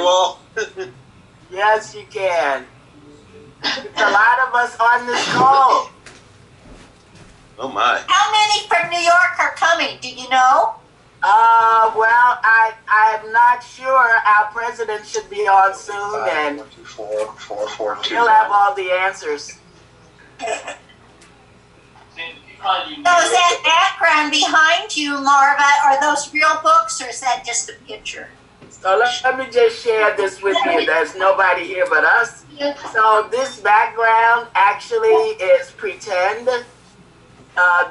all? Yes, you can. It's a lot of us on this call. Oh my. How many from New York are coming? Do you know? Well, I'm not sure. Our president should be on soon, and he'll have all the answers. So is that background behind you, Marva, are those real books, or is that just a picture? So let me just share this with you. There's nobody here but us. So this background actually is pretend.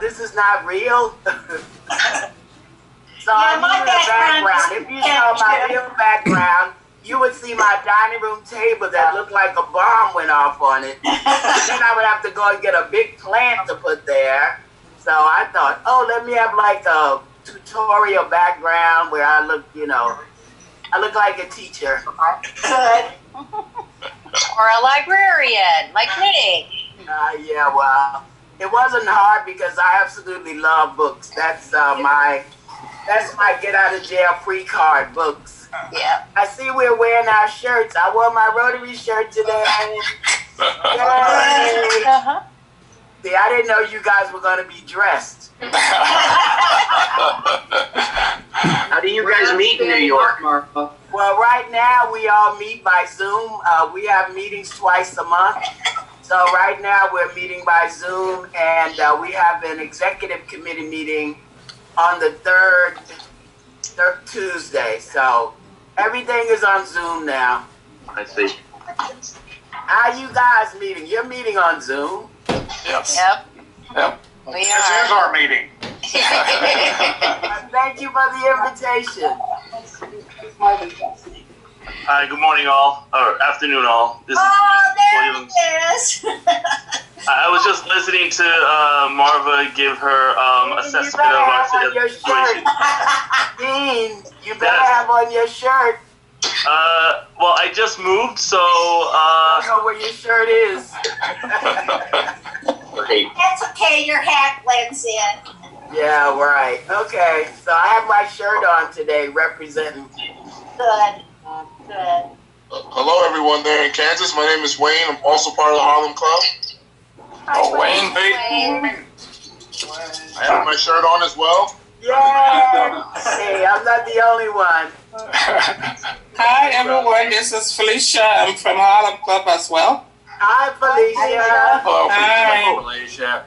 This is not real. So Yeah, my I need a background. If you saw my real background, you would see my dining room table that looked like a bomb went off on it. Then I would have to go and get a big plant to put there. So I thought, oh, let me have like a tutorial background where I look, I look like a teacher. Good. Or a librarian, like me. Yeah, well, it wasn't hard because I absolutely love books. That's my get out of jail free card, books. Yeah. I see we're wearing our shirts. I wore my Rotary shirt today. Yay. See, I didn't know you guys were going to be dressed. How do you guys meet in New York, Martha? Well, right now we all meet by Zoom. We have meetings twice a month. So right now we're meeting by Zoom, and we have an executive committee meeting on the third Tuesday. So everything is on Zoom now. I see. How you guys meeting? You're meeting on Zoom? Yes. Yep. Yep. We This are. is our meeting. Thank you for the invitation. Hi, good morning all, or afternoon all. This is There Williams. it is. I was just listening to Marva give her You assessment better of our have on your situation. shirt. Dean, you better Yes. have on your shirt. Well, I just moved, so I don't know where your shirt is. That's okay, your hat blends in. Yeah, right. Okay, so I have my shirt on today representing. Good. Good. Hello, everyone there in Kansas. My name is Wayne. I'm also part of the Harlem Club. Oh, Wayne, baby. I have my shirt on as well. Yeah. Hey, I'm not the only one. Hi everyone, this is Felicia. I'm from Harlem Club as well. Hi, Felicia. Hello, Hi. Felicia.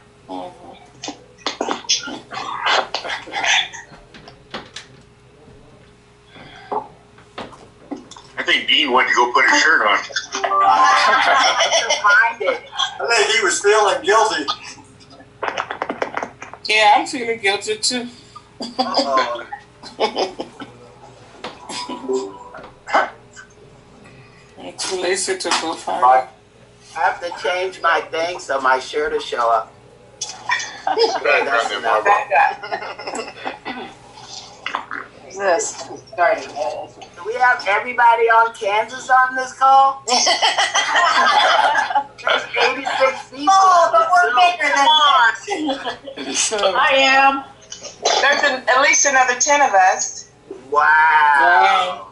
I think Dean went to go put his shirt on. Find it. I think he was feeling guilty. Yeah, I'm feeling guilty too. Uh-oh. I'm too lazy to go find I have to change my thing so my shirt will show up. Okay, that's enough. Who's this? Do we have everybody on Kansas on this call? There's 86 people. Oh, but we're bigger than that. it. So, I am. There's at least another 10 of us. Wow.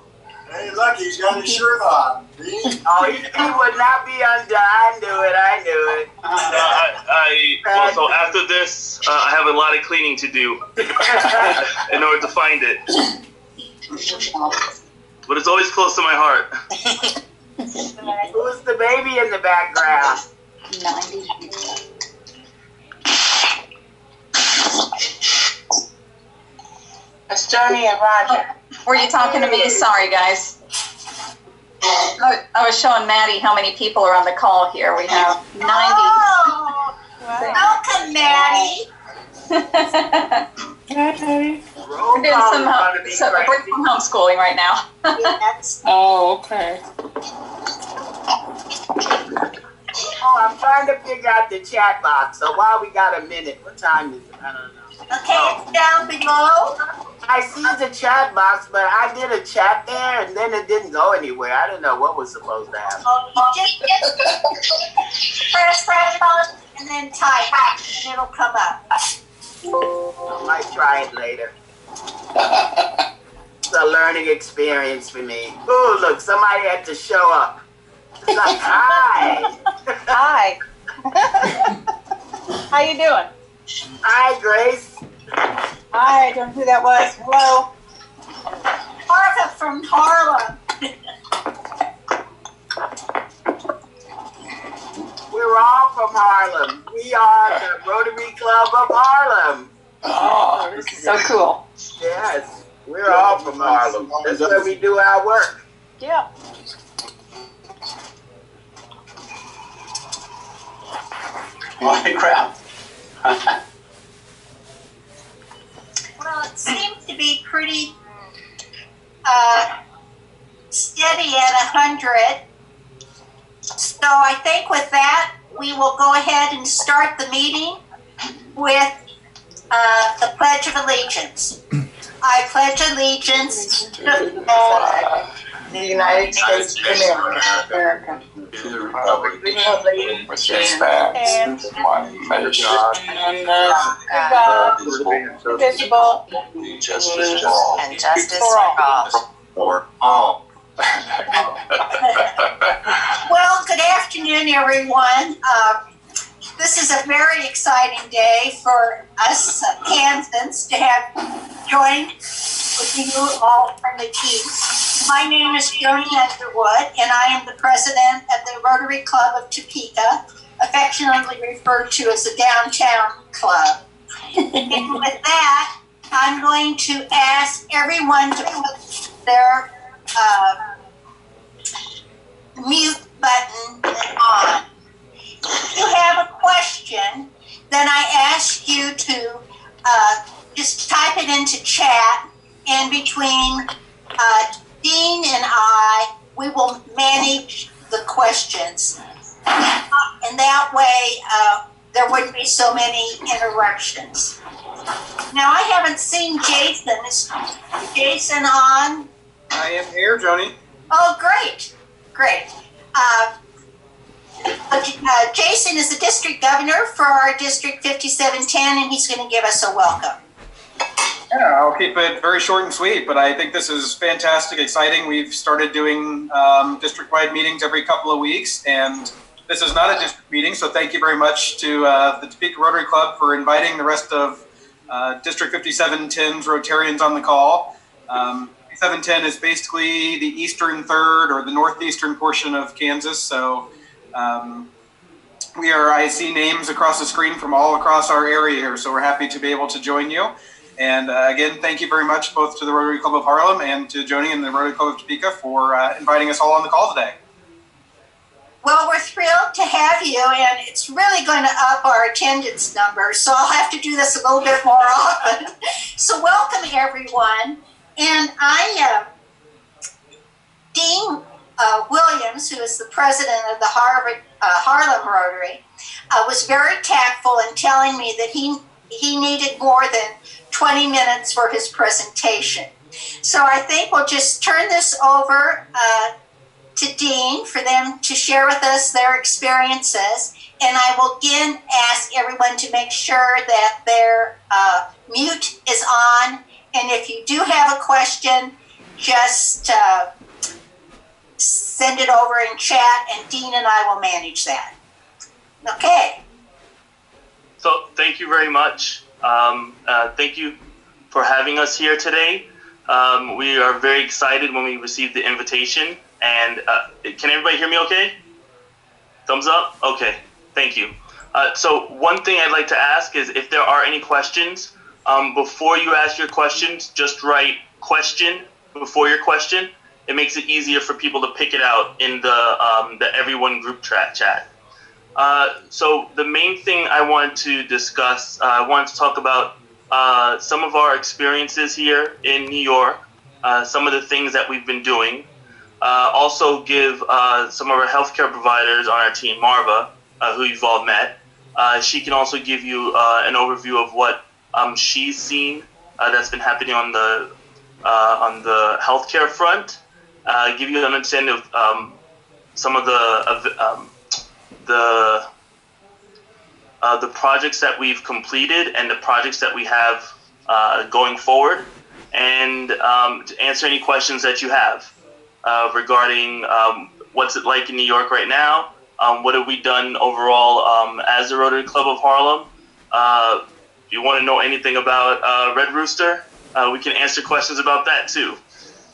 Hey, look, he's got his shirt on. Dean. Oh, he would not be undone. I knew it. well, so after this, I have a lot of cleaning to do in order to find it. But it's always close to my heart. Who's the baby in the background? 90. It's Johnny and Roger. Were you talking to me? Sorry, guys. I was showing Maddie how many people are on the call here. We have 90. Oh, welcome, Maddie. We're doing some homeschooling right now. Yes. oh, okay. Oh, I'm trying to figure out the chat box. So while we got a minute, what time is it? I don't know. Okay, it's down below. I see the chat box, but I did a chat there and then it didn't go anywhere. I didn't know what was supposed to happen. Just press button and then type, and it'll come up. I might try it later. It's a learning experience for me. Oh, look, somebody had to show up. It's like, hi. Hi. How you doing? Hi, Grace. Hi, I don't know who that was. Hello. Martha from Harlem. We're all from Harlem. We are the Rotary Club of Harlem. Oh, This is so cool. Yes, we're all from Harlem. That's where we do our work. Yeah. Holy crap. Well, it seems to be pretty steady at 100. So I think with that, we will go ahead and start the meeting with the Pledge of Allegiance. I pledge allegiance to the flag The United States of America. to the republic which stands one nation God, invisible, justice for all. And justice For all. for all. Well, good afternoon, everyone. This is a very exciting day for us Kansans to have joined with you all from the team. My name is Joni Underwood, and I am the president of the Rotary Club of Topeka, affectionately referred to as the Downtown Club. And with that, I'm going to ask everyone to put their mute button on. If you have a question, then I ask you to just type it into chat, and between Dean and I, we will manage the questions. And that way, there wouldn't be so many interruptions. Now, I haven't seen Jason. Is Jason on? I am here, Joni. Oh, great, great. Jason is the district governor for our District 5710, and he's going to give us a welcome. Yeah, I'll keep it very short and sweet, but I think this is fantastic, exciting. We've started doing district-wide meetings every couple of weeks, and this is not a district meeting, so thank you very much to the Topeka Rotary Club for inviting the rest of District 5710's Rotarians on the call. 5710 is basically the eastern third or the northeastern portion of Kansas, so I see names across the screen from all across our area here, so we're happy to be able to join you. And again, thank you very much both to the Rotary Club of Harlem and to Joni and the Rotary Club of Topeka for inviting us all on the call today. Well, we're thrilled to have you, and it's really going to up our attendance numbers, so I'll have to do this a little bit more often. So welcome, everyone. And Dean Williams, who is the president of the Harlem Rotary, was very tactful in telling me that he needed more than 20 minutes for his presentation. So I think we'll just turn this over to Dean for them to share with us their experiences. And I will again ask everyone to make sure that their mute is on. And if you do have a question, just send it over in chat, and Dean and I will manage that. Okay. So thank you very much. Thank you for having us here today. We are very excited when we received the invitation. And can everybody hear me okay? Thumbs up? Okay, thank you. So one thing I'd like to ask is if there are any questions, before you ask your questions, just write question before your question. It makes it easier for people to pick it out in the everyone group chat. So the main thing I wanted to discuss, I wanted to talk about some of our experiences here in New York, some of the things that we've been doing. Also give some of our healthcare providers on our team, Marva, who you've all met. She can also give you an overview of what she's seen that's been happening on the healthcare front. Give you an understanding of some of the projects that we've completed and the projects that we have going forward. and to answer any questions that you have regarding what's it like in New York right now, what have we done overall as the Rotary Club of Harlem. If you want to know anything about Red Rooster, we can answer questions about that too.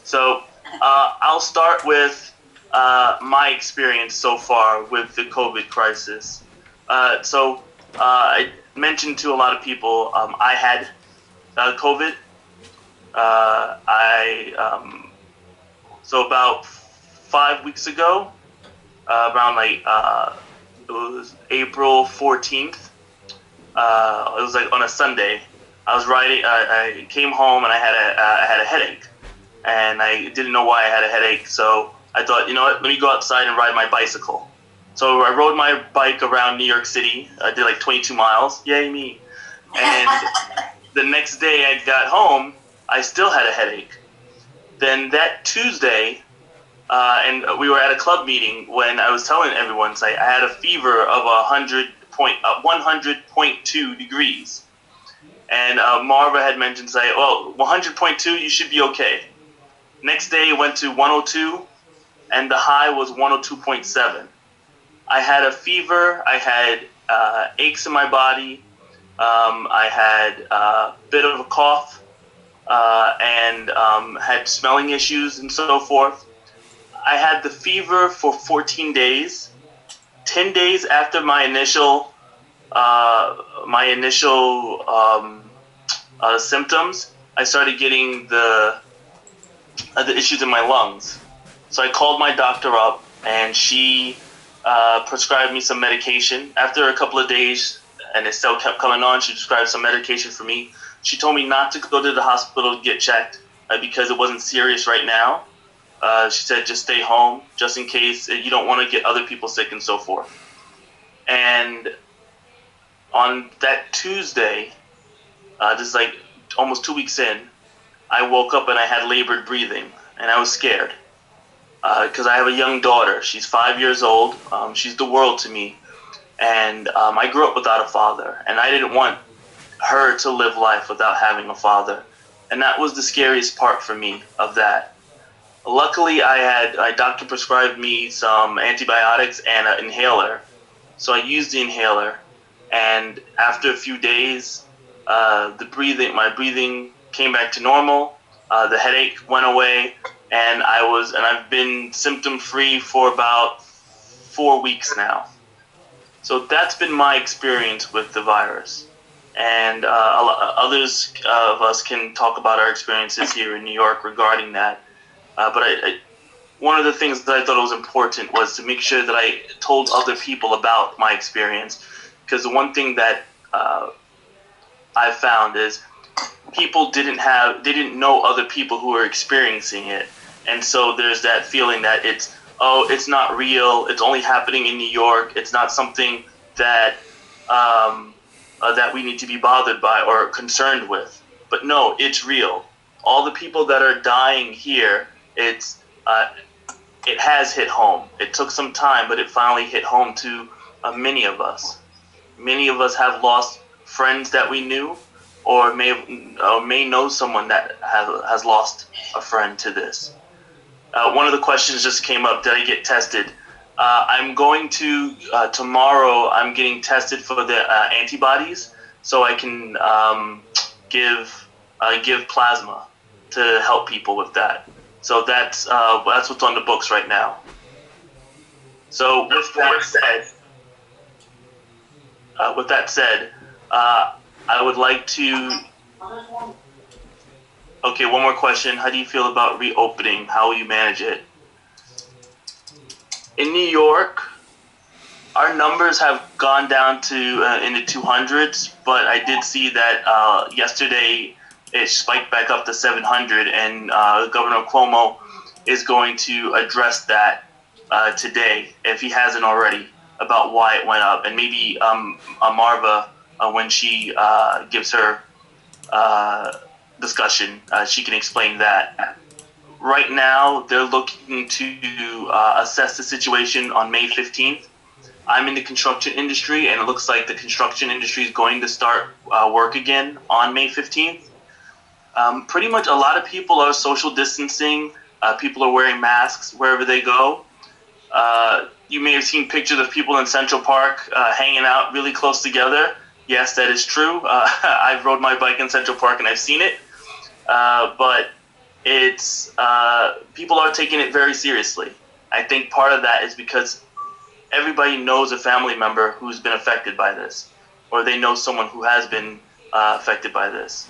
So I'll start with my experience so far with the COVID crisis. So I mentioned to a lot of people I had COVID. So about 5 weeks ago, around like it was April 14th. It was like on a Sunday. I was riding. I came home and I had a headache, and I didn't know why I had a headache. So I thought, you know what? Let me go outside and ride my bicycle. So I rode my bike around New York City. I did like 22 miles. Yay me! And the next day I got home, I still had a headache. Then that Tuesday, and we were at a club meeting when I was telling everyone, I had a fever of 100.2 degrees. And Marva had mentioned, well, 100.2, you should be okay. Next day it went to 102, and the high was 102.7. I had a fever, I had aches in my body, I had a bit of a cough, and had smelling issues and so forth. I had the fever for 14 days. 10 days after my initial symptoms, I started getting the issues in my lungs. So I called my doctor up, and she prescribed me some medication. After a couple of days, and it still kept coming on, she prescribed some medication for me. She told me not to go to the hospital to get checked because it wasn't serious right now. She said just stay home, just in case you don't want to get other people sick and so forth. And on that Tuesday, this is like almost 2 weeks in, I woke up and I had labored breathing, and I was scared because I have a young daughter. She's 5 years old. She's the world to me. And I grew up without a father, and I didn't want her to live life without having a father. And that was the scariest part for me of that. Luckily, my doctor prescribed me some antibiotics and an inhaler. So I used the inhaler, and after a few days, my breathing came back to normal. The headache went away, and I've been symptom free for about 4 weeks now. So that's been my experience with the virus. And others of us can talk about our experiences here in New York regarding that. But one of the things that I thought was important was to make sure that I told other people about my experience. Because the one thing that I found is people didn't know other people who were experiencing it. And so there's that feeling that it's not real, it's only happening in New York, it's not something that that we need to be bothered by or concerned with. But no, it's real. All the people that are dying here, it has hit home. It took some time, but it finally hit home to many of us. Many of us have lost friends that we knew, or may know someone that has lost a friend to this. One of the questions just came up, did I get tested? I'm going to, tomorrow, I'm getting tested for the antibodies, so I can give plasma to help people with that. So that's what's on the books right now. So with that said, I would like to. Okay, one more question. How do you feel about reopening? How will you manage it? In New York, our numbers have gone down to in the 200s, but I did see that yesterday it spiked back up to 700, and Governor Cuomo is going to address that today, if he hasn't already, about why it went up. And maybe Marva, when she gives her discussion, she can explain that. Right now, they're looking to assess the situation on May 15th. I'm in the construction industry, and it looks like the construction industry is going to start work again on May 15th. pretty much a lot of people are social distancing. People are wearing masks wherever they go. You may have seen pictures of people in Central Park hanging out really close together. Yes, that is true. I've rode my bike in Central Park and I've seen it. But it's people are taking it very seriously. I think part of that is because everybody knows a family member who's been affected by this, or they know someone who has been affected by this.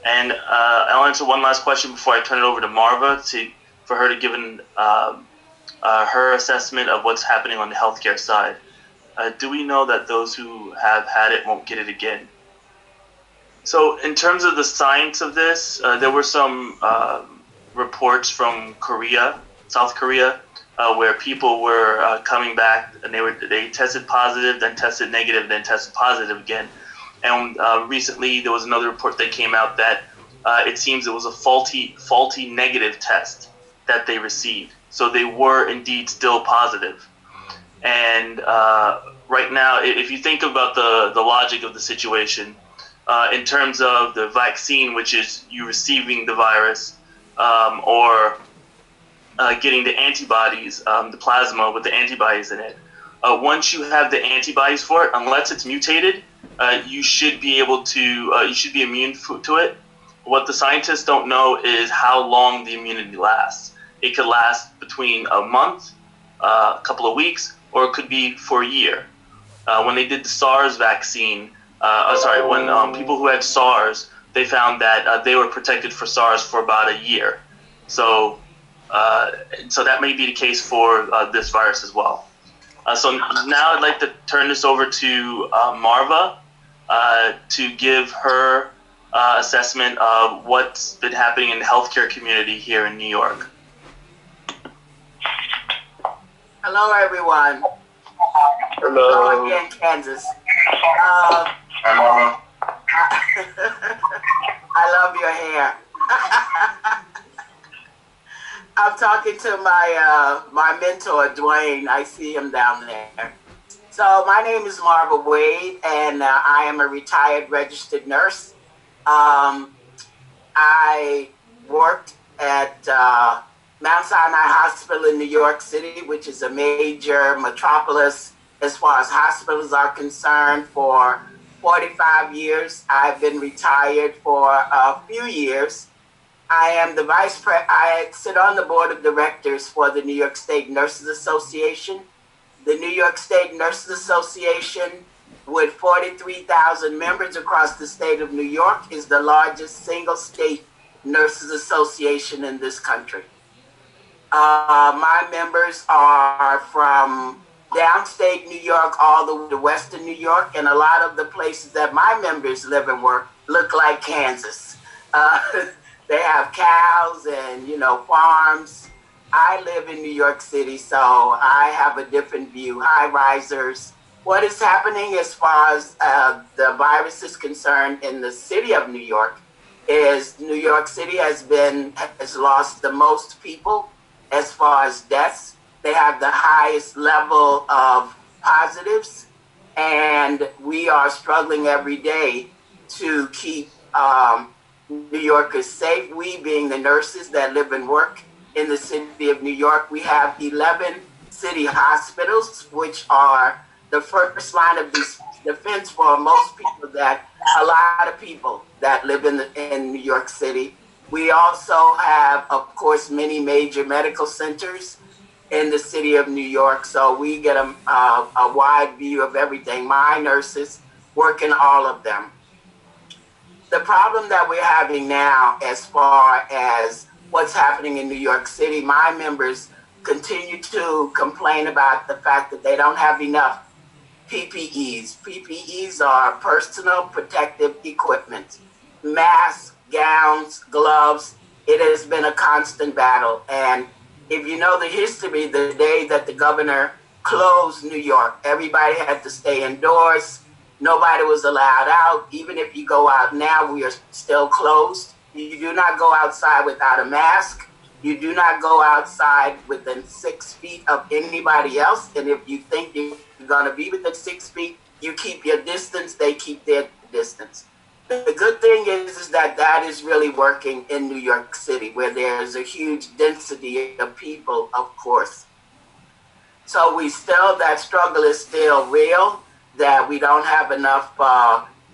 And I'll answer one last question before I turn it over to Marva for her to give her assessment of what's happening on the healthcare side. Do we know that those who have had it won't get it again? So in terms of the science of this, there were some reports from South Korea, where people were coming back and they tested positive, then tested negative, then tested positive again. And recently there was another report that came out that it seems it was a faulty negative test that they received. So they were indeed still positive. And right now, if you think about the logic of the situation, in terms of the vaccine, which is you receiving the virus, or getting the antibodies, the plasma with the antibodies in it. Once you have the antibodies for it, unless it's mutated, you should be able to, you should be immune to it. What the scientists don't know is how long the immunity lasts. It could last between a month, a couple of weeks, or it could be for a year. When they did the SARS vaccine, when people who had SARS, they found that they were protected for SARS for about a year. So that may be the case for this virus as well. So now I'd like to turn this over to Marva to give her assessment of what's been happening in the healthcare community here in New York. Hello, everyone. Hello. Hello again, Kansas. Hi, Mama. I love your hair. I'm talking to my mentor, Dwayne. I see him down there. So my name is Marva Wade, and I am a retired registered nurse. I worked at Mount Sinai Hospital in New York City, which is a major metropolis as far as hospitals are concerned, for 45 years. I've been retired for a few years. I am the I sit on the board of directors for the New York State Nurses Association. The New York State Nurses Association, with 43,000 members across the state of New York, is the largest single state nurses association in this country. My members are from downstate New York all the way to western New York, and a lot of the places that my members live and work look like Kansas. They have cows and, farms. I live in New York City, so I have a different view. High risers. What is happening as far as the virus is concerned in the city of New York is New York City has lost the most people as far as deaths. They have the highest level of positives, and we are struggling every day to keep New Yorkers safe. We, being the nurses that live and work in the city of New York, we have 11 city hospitals, which are the first line of defense for most people, a lot of people that live in New York City. We also have, of course, many major medical centers in the city of New York, so we get a wide view of everything. My nurses work in all of them. The problem that we're having now, as far as what's happening in New York City, my members continue to complain about the fact that they don't have enough PPEs. PPEs are personal protective equipment. Masks, gowns, gloves. It has been a constant battle. And if you know the history, the day that the governor closed New York, everybody had to stay indoors. Nobody was allowed out. Even if you go out now, we are still closed. You do not go outside without a mask. You do not go outside within 6 feet of anybody else. And if you think you're going to be within 6 feet, you keep your distance. They keep their distance. the good thing is that that is really working in New York City, where there's a huge density of people, of course. So that struggle is still real, that we don't have enough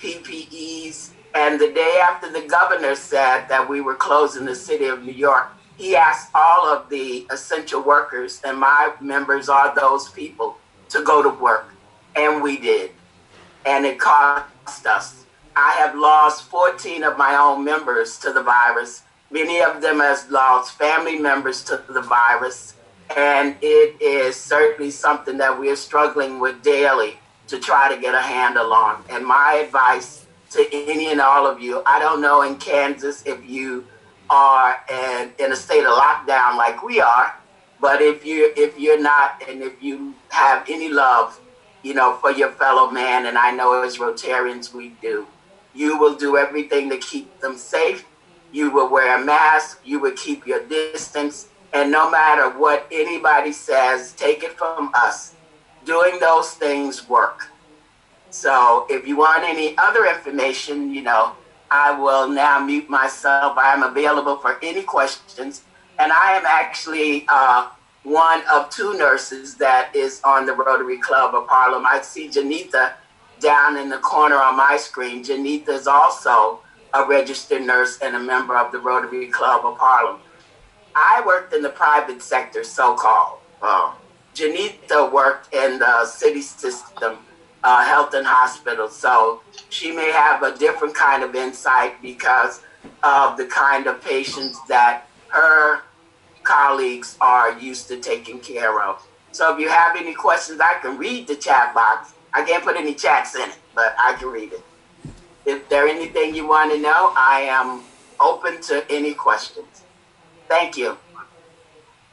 PPEs. And the day after the governor said that we were closing the city of New York, he asked all of the essential workers, and my members are those people, to go to work. And we did. And it cost us. I have lost 14 of my own members to the virus. Many of them has lost family members to the virus. And it is certainly something that we are struggling with daily to try to get a handle on. And my advice to any and all of you, I don't know in Kansas if you are in a state of lockdown like we are, but if you're not, and if you have any love, for your fellow man, and I know as Rotarians we do, you will do everything to keep them safe. You will wear a mask. You will keep your distance. And no matter what anybody says, take it from us. Doing those things work. So if you want any other information, I will now mute myself. I am available for any questions. And I am actually one of 2 nurses that is on the Rotary Club of Harlem. I see Janitha down in the corner on my screen. Janitha is also a registered nurse and a member of the Rotary Club of Harlem. I worked in the private sector, so-called. Janitha worked in the city system, health and hospital. So she may have a different kind of insight because of the kind of patients that her colleagues are used to taking care of. So if you have any questions, I can read the chat box. I can't put any chats in it, but I can read it. If there's anything you want to know, I am open to any questions. Thank you.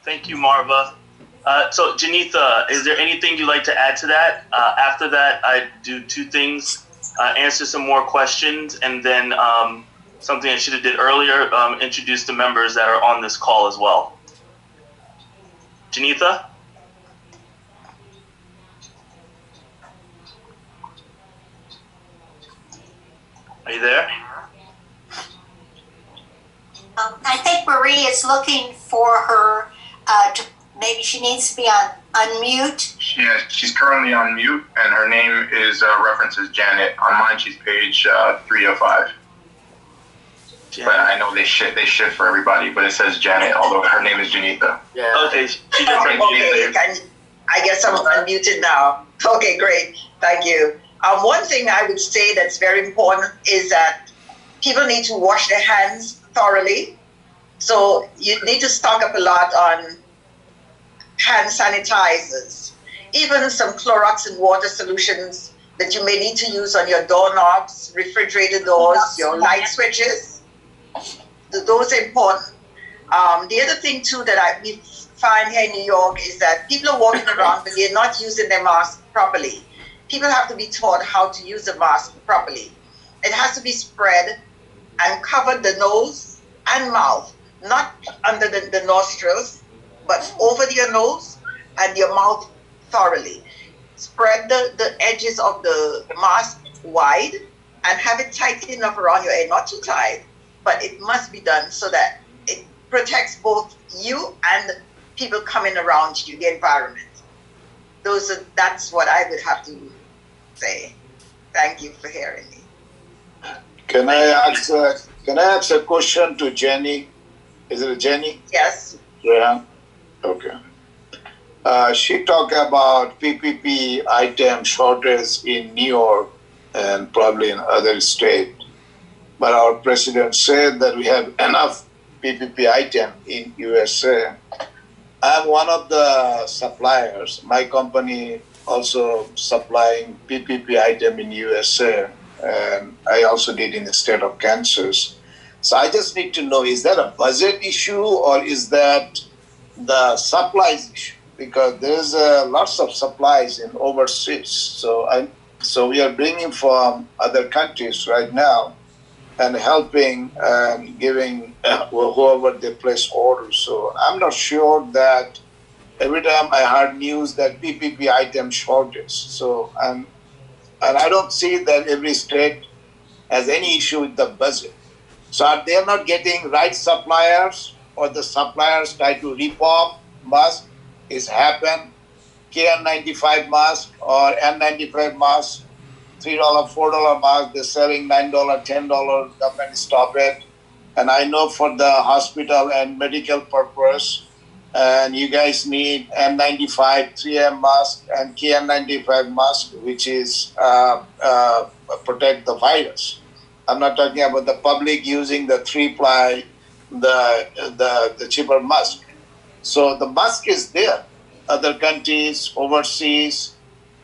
Thank you, Marva. So, Janitha, is there anything you'd like to add to that? After that, I do 2 things. Answer some more questions, and then something I should have did earlier, introduce the members that are on this call as well. Janitha? Are you there? I think Marie is looking for her, maybe she needs to be on unmute. Yeah, she's currently on mute, and her name is references Janet. On mine, she's page 305. Janet. But I know they shift for everybody, but it says Janet, although her name is Janitha. Yeah. Okay. I guess I'm unmuted now. Okay, great. Thank you. One thing I would say that's very important is that people need to wash their hands thoroughly. So you need to stock up a lot on hand sanitizers, even some Clorox and water solutions that you may need to use on your doorknobs, refrigerator doors, your light switches. Those are important. The other thing too that we find here in New York is that people are walking around but they're not using their mask properly. People have to be taught how to use a mask properly. It has to be spread and cover the nose and mouth, not under the nostrils, but over your nose and your mouth thoroughly. Spread the edges of the mask wide and have it tight enough around your head, not too tight, but it must be done so that it protects both you and people coming around you, the environment. That's what I would have to say. Thank you for hearing me. Can I ask a question to Jenny? Is it Jenny? Yes. Yeah. Okay. She talked about PPP item shortage in New York and probably in other states. But our president said that we have enough PPP item in USA. I'm one of the suppliers. My company also supplying PPP item in USA, and I also did in the state of Kansas. So I just need to know, is that a budget issue or is that the supplies issue? Because there's lots of supplies in overseas. So we are bringing from other countries right now and helping and giving whoever they place orders. So I'm not sure that every time I heard news that PPP item shortage. So and I don't see that every state has any issue with the budget. So if they're not getting right suppliers, or the suppliers try to rip off mask, is happen. KN95 mask or N95 mask, $3, $4 mask, they're selling $9, $10. Government stop it. And I know for the hospital and medical purpose, and you guys need N95 3M mask and KN95 mask, which is protect the virus. I'm not talking about the public using the 3-ply, the cheaper mask. So the mask is there, other countries, overseas,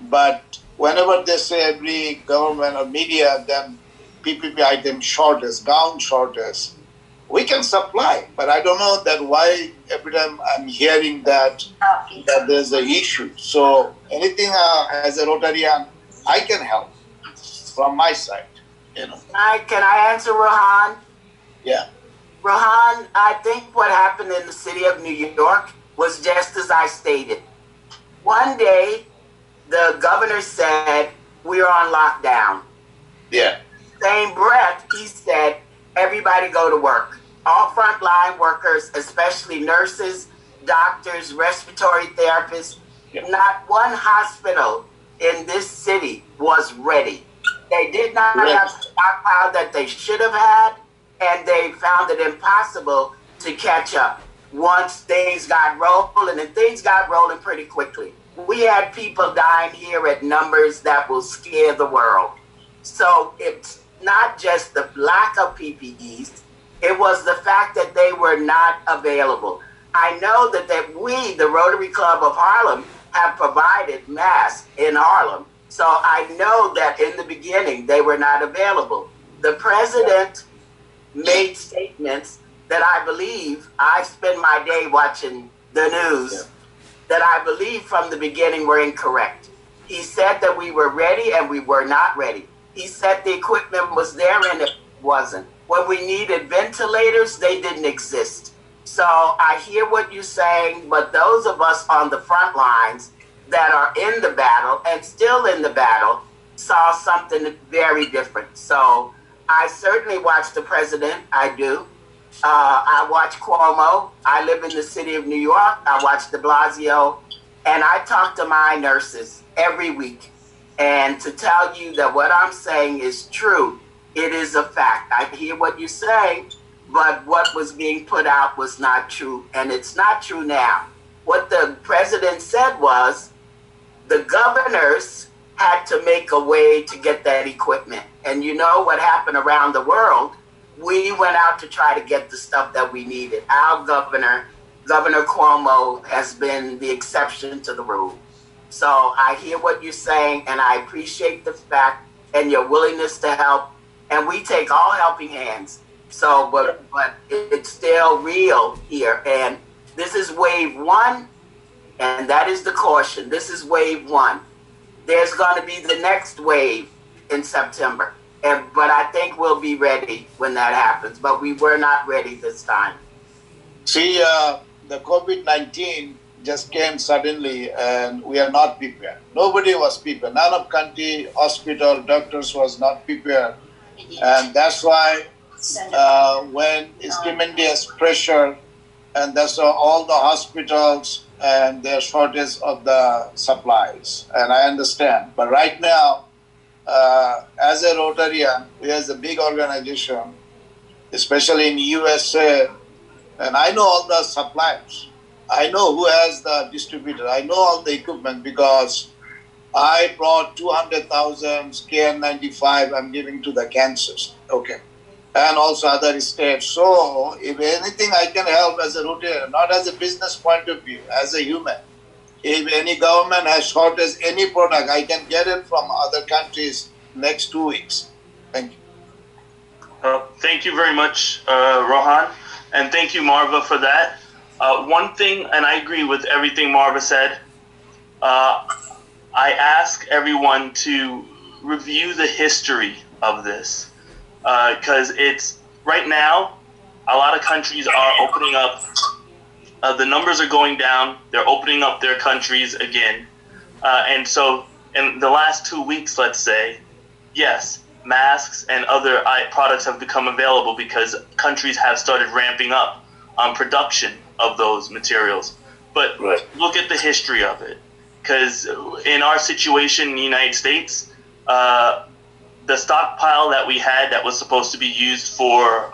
but whenever they say every government or media, then PPP item shortage, gown shortage, we can supply, but I don't know that why every time I'm hearing that there's an issue. So anything as a Rotarian, I can help from my side, you know. Can I answer, Rohan? Yeah. Rohan, I think what happened in the city of New York was just as I stated. One day, the governor said, we're on lockdown. Yeah. Same breath, he said, everybody go to work. All frontline workers, especially nurses, doctors, respiratory therapists, not one hospital in this city was ready. They did not have the stockpile that they should have had, and they found it impossible to catch up once things got rolling, and things got rolling pretty quickly. We had people dying here at numbers that will scare the world. So it's not just the lack of PPEs, it was the fact that they were not available. I know that we, the Rotary Club of Harlem, have provided masks in Harlem. So I know that in the beginning they were not available. The president made statements that I believe, I spend my day watching the news, that I believe from the beginning were incorrect. He said that we were ready and we were not ready. He said the equipment was there and it wasn't. When we needed ventilators, they didn't exist. So I hear what you're saying, but those of us on the front lines that are in the battle and still in the battle saw something very different. So I certainly watch the president, I do. I watch Cuomo. I live in the city of New York. I watch de Blasio, and I talk to my nurses every week. And to tell you that what I'm saying is true, it is a fact. I hear what you're saying, but what was being put out was not true, and it's not true now. What the president said was the governors had to make a way to get that equipment. And you know what happened around the world? We went out to try to get the stuff that we needed. Our Governor Cuomo, has been the exception to the rule. So I hear what you're saying, and I appreciate the fact and your willingness to help. And we take all helping hands. So, but it's still real here. And this is wave one, and that is the caution. This is wave one. There's going to be the next wave in September. But I think we'll be ready when that happens. But we were not ready this time. See, the COVID-19 just came suddenly, and we are not prepared. Nobody was prepared. None of country, hospital, doctors was not prepared. And that's why when it's tremendous pressure, and that's why all the hospitals and their shortage of the supplies. And I understand. But right now, as a Rotarian, we as a big organization, especially in USA, and I know all the suppliers. I know who has the distributor. I know all the equipment because I brought 200,000 KN95 I'm giving to the Kansas. Okay. And also other states. So if anything I can help as a Rotarian, not as a business point of view, as a human. If any government has shortage any product, I can get it from other countries next 2 weeks. Thank you. Thank you very much, Rohan. And thank you, Marva, for that. One thing, and I agree with everything Marva said, I ask everyone to review the history of this. Because it's, right now, a lot of countries are opening up. The numbers are going down. They're opening up their countries again. And so in the last 2 weeks, let's say, yes, masks and other products have become available because countries have started ramping up production of those materials. But look at the history of it, because in our situation in the United States, the stockpile that we had that was supposed to be used for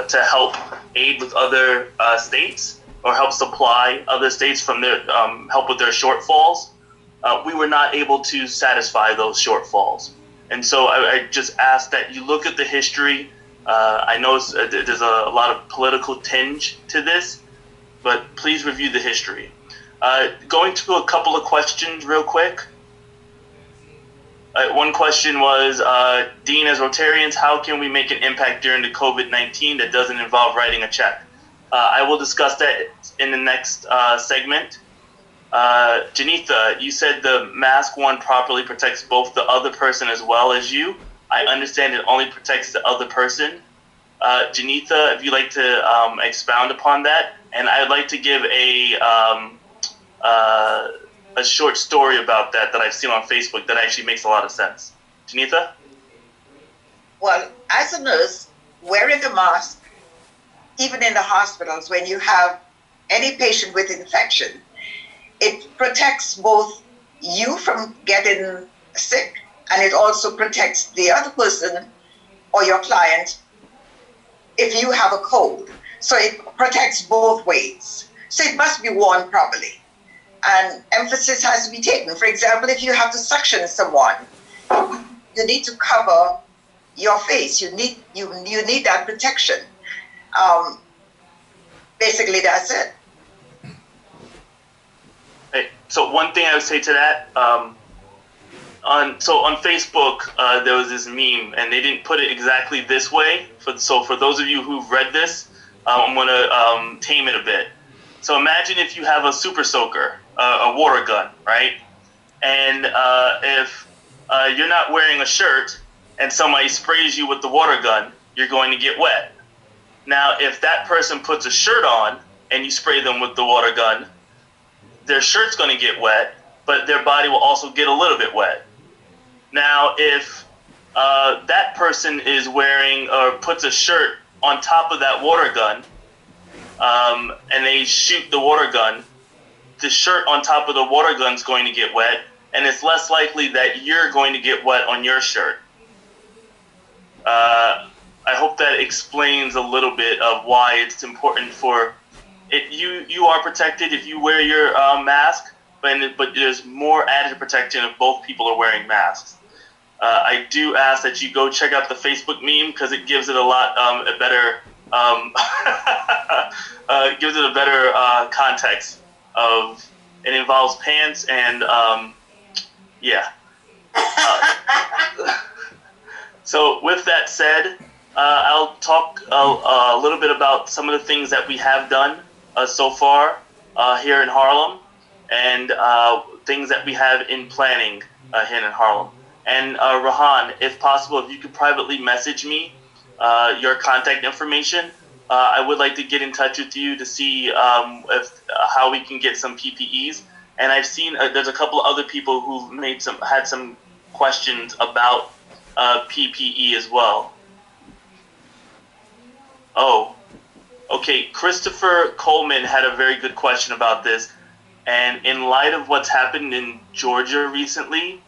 to help aid with other states or help supply other states from their help with their shortfalls, we were not able to satisfy those shortfalls. And so I just ask that you look at the history. I know there's a lot of political tinge to this, but please review the history. Going to a couple of questions real quick. One question was, Dean, as Rotarians, how can we make an impact during the COVID-19 that doesn't involve writing a check? I will discuss that in the next segment. Janitha, you said the mask worn properly protects both the other person as well as you. I understand it only protects the other person. Janitha, if you'd like to expound upon that. And I'd like to give a short story about that I've seen on Facebook that actually makes a lot of sense. Janitha? Well, as a nurse, wearing a mask, even in the hospitals, when you have any patient with infection, it protects both you from getting sick, and it also protects the other person or your client if you have a cold. So it protects both ways. So it must be worn properly. And emphasis has to be taken. For example, if you have to suction someone, you need to cover your face. You need that protection. Basically, that's it. Hey, so one thing I would say to that, on Facebook, there was this meme, and they didn't put it exactly this way. So for those of you who've read this, I'm going to tame it a bit. So imagine if you have a super soaker, a water gun, right? And if you're not wearing a shirt and somebody sprays you with the water gun, you're going to get wet. Now, if that person puts a shirt on and you spray them with the water gun, their shirt's going to get wet, but their body will also get a little bit wet. Now, if that person is wearing or puts a shirt on top of that water gun, and they shoot the water gun, the shirt on top of the water gun is going to get wet, and it's less likely that you're going to get wet on your shirt. I hope that explains a little bit of why it's important for it. You are protected if you wear your mask, but there's more added protection if both people are wearing masks. I do ask that you go check out the Facebook meme because it gives it a lot a better gives it a better context of it involves pants and yeah. So with that said, I'll talk a little bit about some of the things that we have done so far here in Harlem and things that we have in planning here in Harlem. And Rahan, if possible, if you could privately message me your contact information, I would like to get in touch with you to see how we can get some PPEs. And I've seen there's a couple of other people who've had some questions about PPE as well. Oh, okay. Christopher Coleman had a very good question about this. And in light of what's happened in Georgia recently,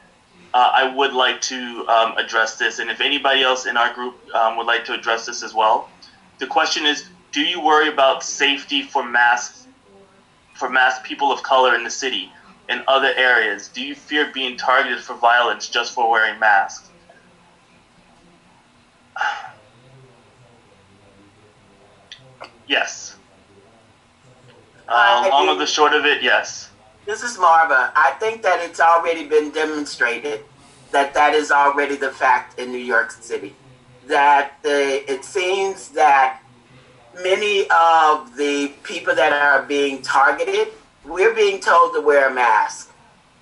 I would like to address this. And if anybody else in our group would like to address this as well. The question is, do you worry about safety for masked people of color in the city and other areas? Do you fear being targeted for violence just for wearing masks? Yes. Long of the short of it, yes. This is Marva. I think that it's already been demonstrated that is already the fact in New York City. That it seems that many of the people that are being targeted, we're being told to wear a mask.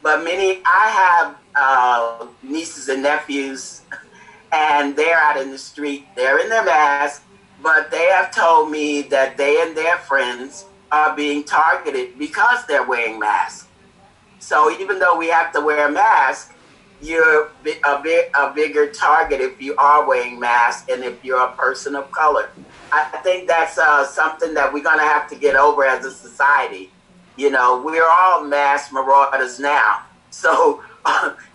But I have nieces and nephews, and they're out in the street. They're in their masks, but they have told me that they and their friends are being targeted because they're wearing masks. So even though we have to wear a mask, you're a bigger target if you are wearing masks and if you're a person of color. I think that's something that we're going to have to get over as a society. You know, we're all mass marauders now. So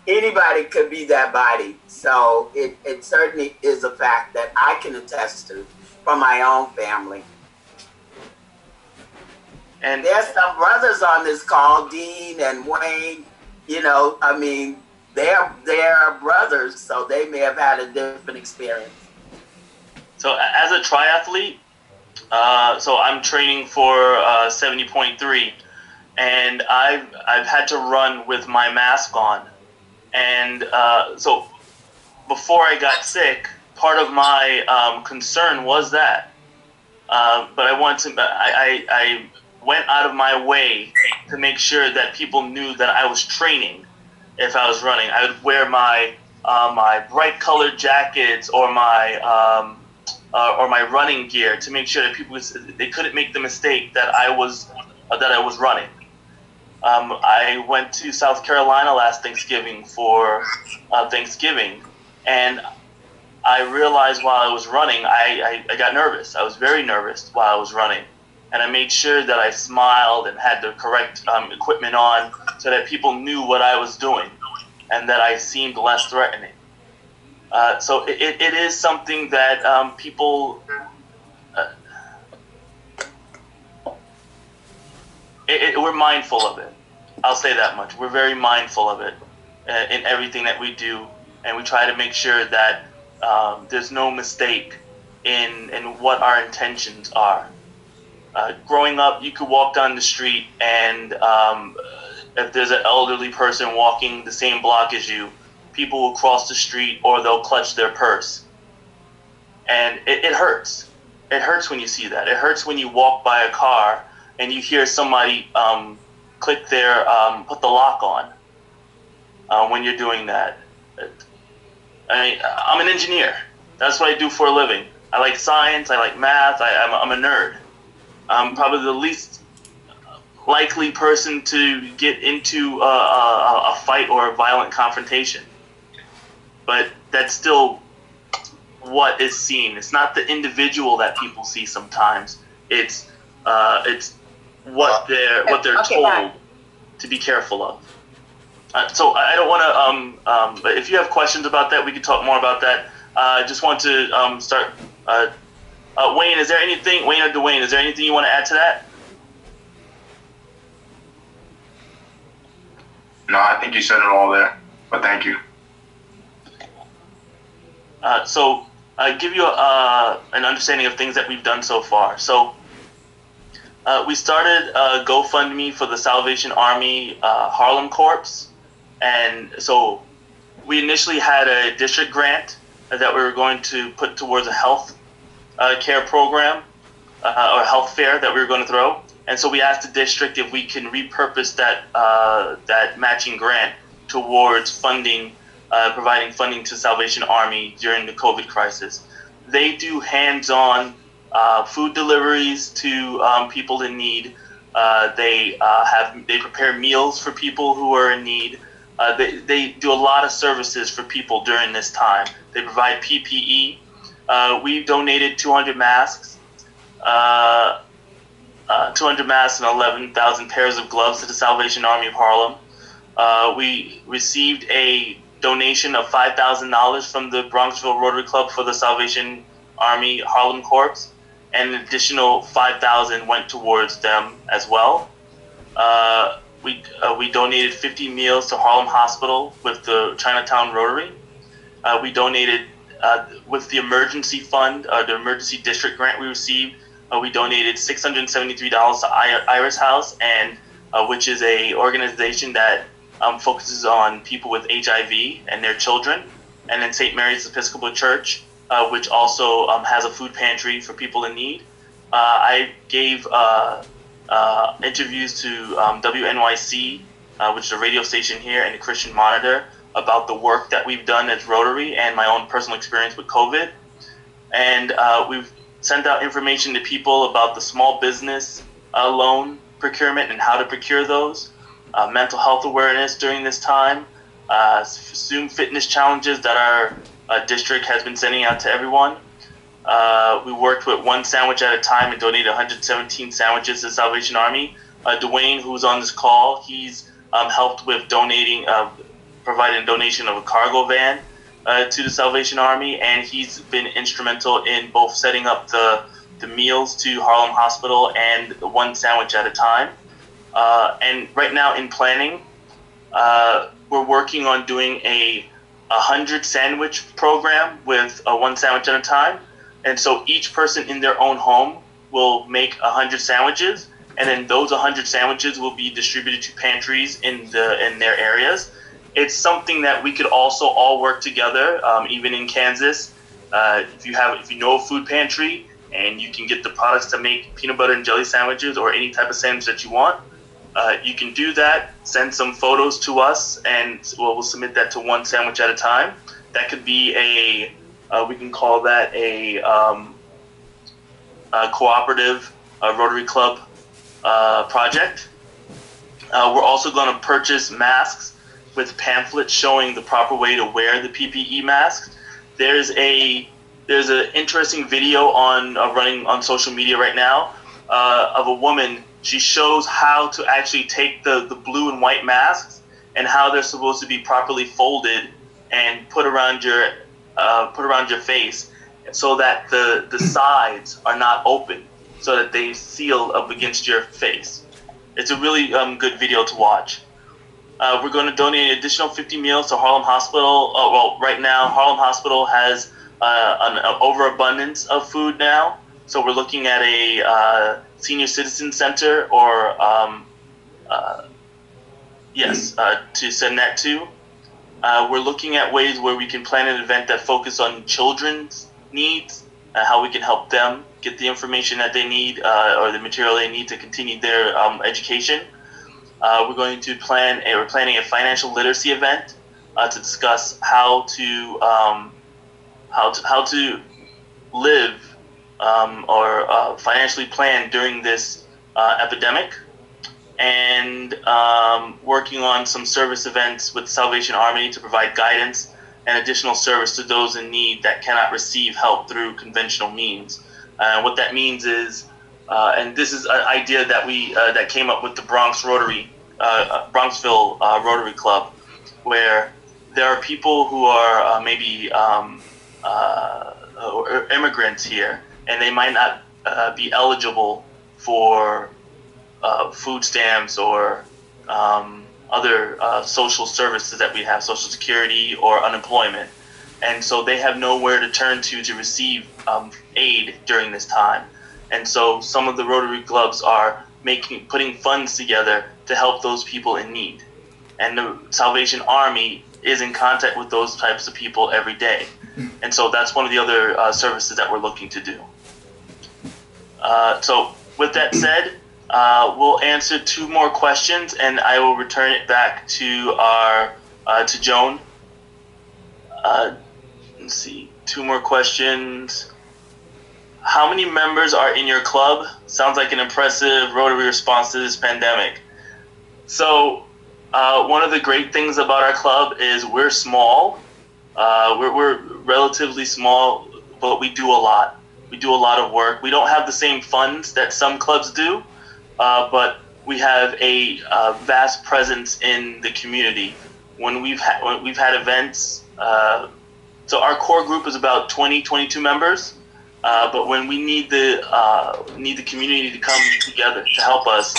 anybody could be that body. So it certainly is a fact that I can attest to from my own family. And there's some brothers on this call, Dean and Wayne, you know, I mean, they're brothers, so they may have had a different experience. So as a triathlete, so I'm training for 70.3, and I've had to run with my mask on. And so before I got sick, part of my concern was that. But I went out of my way to make sure that people knew that I was training. If I was running, I would wear my my bright colored jackets or my running gear to make sure that people they couldn't make the mistake that I was running. I went to South Carolina last Thanksgiving for Thanksgiving, and I realized while I was running, I got nervous. I was very nervous while I was running. And I made sure that I smiled and had the correct equipment on so that people knew what I was doing and that I seemed less threatening. So it is something that people... we're mindful of it. I'll say that much. We're very mindful of it in everything that we do. And we try to make sure that there's no mistake in what our intentions are. Growing up, you could walk down the street and if there's an elderly person walking the same block as you, people will cross the street or they'll clutch their purse. And it hurts. It hurts when you see that. It hurts when you walk by a car and you hear somebody click their, put the lock on when you're doing that. I mean, I'm an engineer. That's what I do for a living. I like science. I like math. I'm a nerd. I'm probably the least likely person to get into a fight or a violent confrontation. But that's still what is seen. It's not the individual that people see sometimes. It's what they're told to be careful of. So I don't want to. But if you have questions about that, we can talk more about that. I just want to start. Wayne, is there anything? Wayne or Dwayne, is there anything you want to add to that? No, I think you said it all there. But thank you. So I give you an understanding of things that we've done so far. So we started a GoFundMe for the Salvation Army Harlem Corps. And so we initially had a district grant that we were going to put towards a health care program or health fair that we were going to throw. And so we asked the district if we can repurpose that matching grant towards funding, providing funding to Salvation Army during the COVID crisis. They do hands-on food deliveries to people in need. They prepare meals for people who are in need. They do a lot of services for people during this time. They provide PPE. We donated 200 masks, 200 masks and 11,000 pairs of gloves to the Salvation Army of Harlem. We received a donation of $5,000 from the Bronxville Rotary Club for the Salvation Army Harlem Corps, and an additional $5,000 went towards them as well. We donated 50 meals to Harlem Hospital with the Chinatown Rotary. We donated with the emergency fund, the emergency district grant we received. We donated $673 to Iris House, and which is a organization that focuses on people with HIV and their children, and then St. Mary's Episcopal Church, which also has a food pantry for people in need. I gave interviews to WNYC, which is a radio station here, and the Christian Monitor about the work that we've done as Rotary and my own personal experience with COVID. And we've sent out information to people about the small business loan procurement and how to procure those, mental health awareness during this time, Zoom fitness challenges that our district has been sending out to everyone. We worked with one sandwich at a time and donated 117 sandwiches to the Salvation Army. Dwayne, who's on this call, he's helped with providing a donation of a cargo van to the Salvation Army, and he's been instrumental in both setting up the meals to Harlem Hospital and one sandwich at a time. And right now in planning, we're working on doing a 100 sandwich program with one sandwich at a time. And so each person in their own home will make 100 sandwiches, and then those 100 sandwiches will be distributed to pantries in their areas. It's something that we could also all work together, even in Kansas. If you know a food pantry and you can get the products to make peanut butter and jelly sandwiches or any type of sandwich that you want, you can do that. Send some photos to us, and we'll submit that to one sandwich at a time. That could be we can call that a cooperative Rotary Club project. We're also going to purchase masks with pamphlets showing the proper way to wear the PPE masks. There's an interesting video running on social media right now of a woman. She shows how to actually take the blue and white masks and how they're supposed to be properly folded and put around your face, so that the sides are not open, so that they seal up against your face. It's a really good video to watch. We're going to donate an additional 50 meals to Harlem Hospital. Right now Harlem Hospital has an overabundance of food now, so we're looking at a senior citizen center or to send that to. We're looking at ways where we can plan an event that focuses on children's needs, how we can help them get the information that they need or the material they need to continue their education. We're planning a financial literacy event to discuss how to live or financially plan during this epidemic. And working on some service events with Salvation Army to provide guidance and additional service to those in need that cannot receive help through conventional means. What that means is, and this is an idea that that came up with the Bronxville Rotary Club, where there are people who are maybe immigrants here, and they might not be eligible for food stamps or other social services that we have, Social Security or unemployment. And so they have nowhere to turn to receive aid during this time. And so some of the Rotary clubs are putting funds together to help those people in need. And the Salvation Army is in contact with those types of people every day. And so that's one of the other services that we're looking to do. So with that said, we'll answer 2 more questions, and I will return it back to to Joan. Let's see, 2 more questions. How many members are in your club? Sounds like an impressive Rotary response to this pandemic. So one of the great things about our club is we're small. We're relatively small, but we do a lot. We do a lot of work. We don't have the same funds that some clubs do, but we have a vast presence in the community. When we've had events, so our core group is about 22 members. But when we need the community to come together to help us,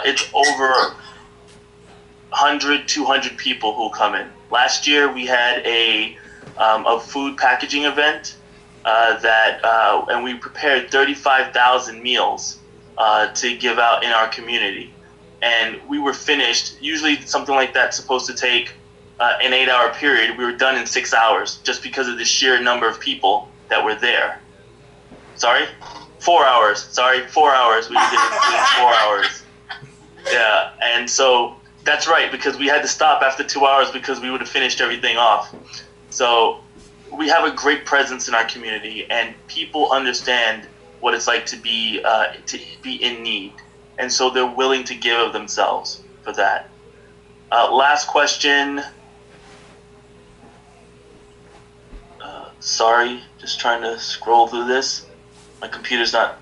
it's over 100, 200 people who come in. Last year we had a food packaging event and we prepared 35,000 meals to give out in our community, and we were finished. Usually something like that's supposed to take an 8-hour period. We were done in 6 hours just because of the sheer number of people that were there. 4 hours. 4 hours. We did it in 4 hours. Yeah, and so that's right, because we had to stop after 2 hours because we would have finished everything off. So we have a great presence in our community, and people understand what it's like to be in need, and so they're willing to give of themselves for that. Last question. Sorry, just trying to scroll through this. My computer's not.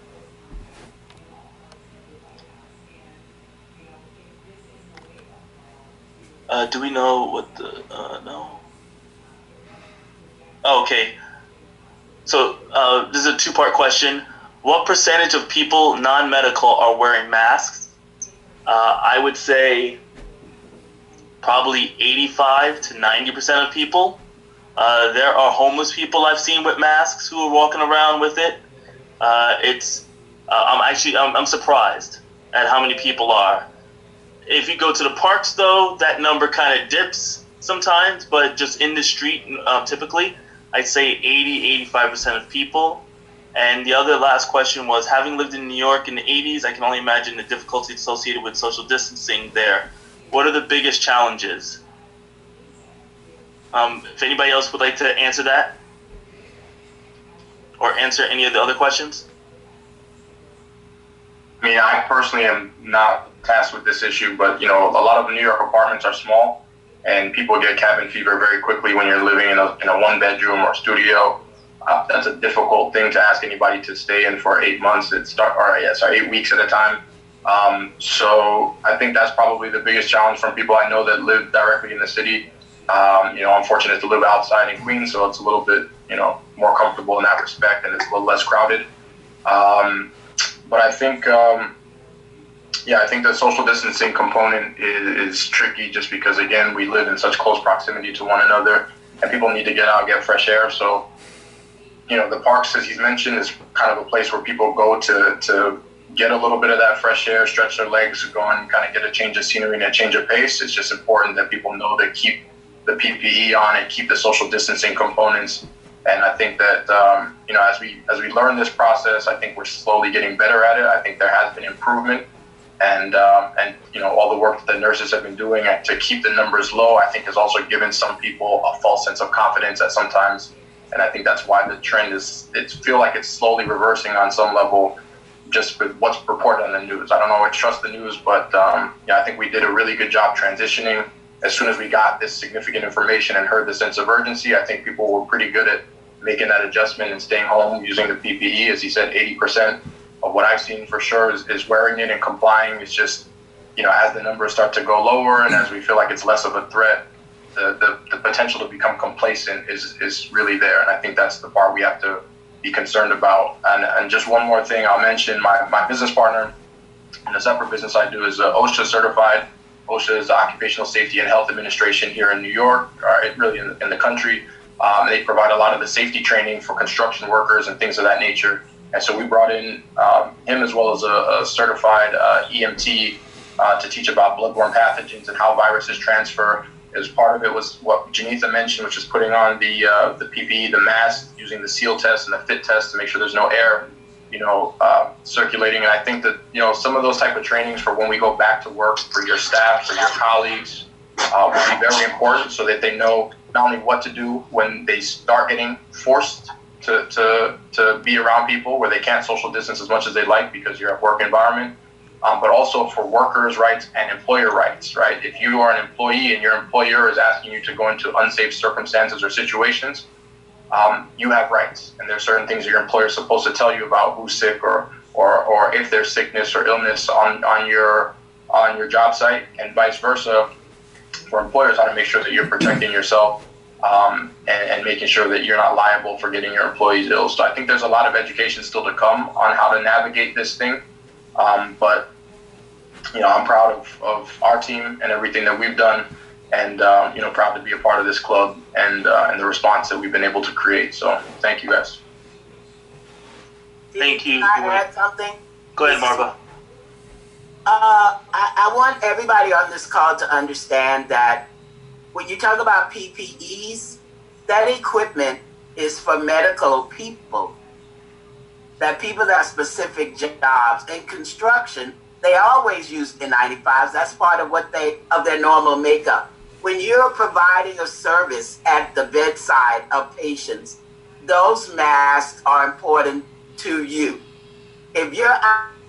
Do we know what the, no. Okay. So, this is a two-part question. What percentage of people, non-medical, are wearing masks? I would say probably 85 to 90% of people. There are homeless people I've seen with masks who are walking around with it. I'm surprised at how many people are. If you go to the parks, though, that number kind of dips sometimes, but just in the street, typically, I'd say 80-85% of people. And the other last question was, having lived in New York in the 80s, I can only imagine the difficulty associated with social distancing there. What are the biggest challenges? If anybody else would like to answer that, or answer any of the other questions. I mean, I personally am not tasked with this issue, but, you know, a lot of New York apartments are small, and people get cabin fever very quickly when you're living in a one-bedroom or studio. That's a difficult thing to ask anybody to stay in for 8 months. 8 weeks at a time. So I think that's probably the biggest challenge from people I know that live directly in the city. You know, I'm fortunate to live outside in Queens, so it's a little bit, you know, more comfortable in that respect, and it's a little less crowded. But I think, I think the social distancing component is tricky just because, again, we live in such close proximity to one another, and people need to get out and get fresh air. So, you know, the parks, as he's mentioned, is kind of a place where people go to get a little bit of that fresh air, stretch their legs, go and kind of get a change of scenery and a change of pace. It's just important that people know to keep the PPE on and keep the social distancing components. And I think that, you know, as we learn this process, I think we're slowly getting better at it. I think there has been improvement. And you know, all the work that the nurses have been doing to keep the numbers low, I think has also given some people a false sense of confidence at sometimes. And I think that's why the trend feel like it's slowly reversing on some level, just with what's reported on the news. I don't always trust the news, but I think we did a really good job transitioning. As soon as we got this significant information and heard the sense of urgency, I think people were pretty good at making that adjustment and staying home using the PPE. As he said, 80% of what I've seen for sure is wearing it and complying. It's just, you know, as the numbers start to go lower and as we feel like it's less of a threat, the potential to become complacent is really there. And I think that's the part we have to be concerned about. And just one more thing I'll mention, my business partner in a separate business I do is OSHA certified. OSHA is the Occupational Safety and Health Administration here in New York, really in the country. They provide a lot of the safety training for construction workers and things of that nature. And so we brought in him as well as a certified EMT to teach about bloodborne pathogens and how viruses transfer. As part of it was what Janitha mentioned, which is putting on the PPE, the mask, using the seal test and the fit test to make sure there's no air, you know, circulating. And I think that, you know, some of those type of trainings for when we go back to work for your staff, for your colleagues, will be very important so that they know not only what to do when they start getting forced to be around people where they can't social distance as much as they like because you're at work environment, but also for workers' rights and employer rights, right? If you are an employee and your employer is asking you to go into unsafe circumstances or situations, you have rights. And there's certain things that your employer is supposed to tell you about who's sick or if there's sickness or illness on your job site, and vice versa for employers, how to make sure that you're protecting yourself and making sure that you're not liable for getting your employees ill. So I think there's a lot of education still to come on how to navigate this thing. But, you know, I'm proud of our team and everything that we've done, and, you know, proud to be a part of this club and the response that we've been able to create. So thank you, guys. Thank you. Can I add something? Go ahead, Marva. I want everybody on this call to understand that when you talk about PPEs, that equipment is for medical people. That people that have specific jobs. In construction, they always use N95s. That's part of their normal makeup. When you're providing a service at the bedside of patients, those masks are important to you. If you're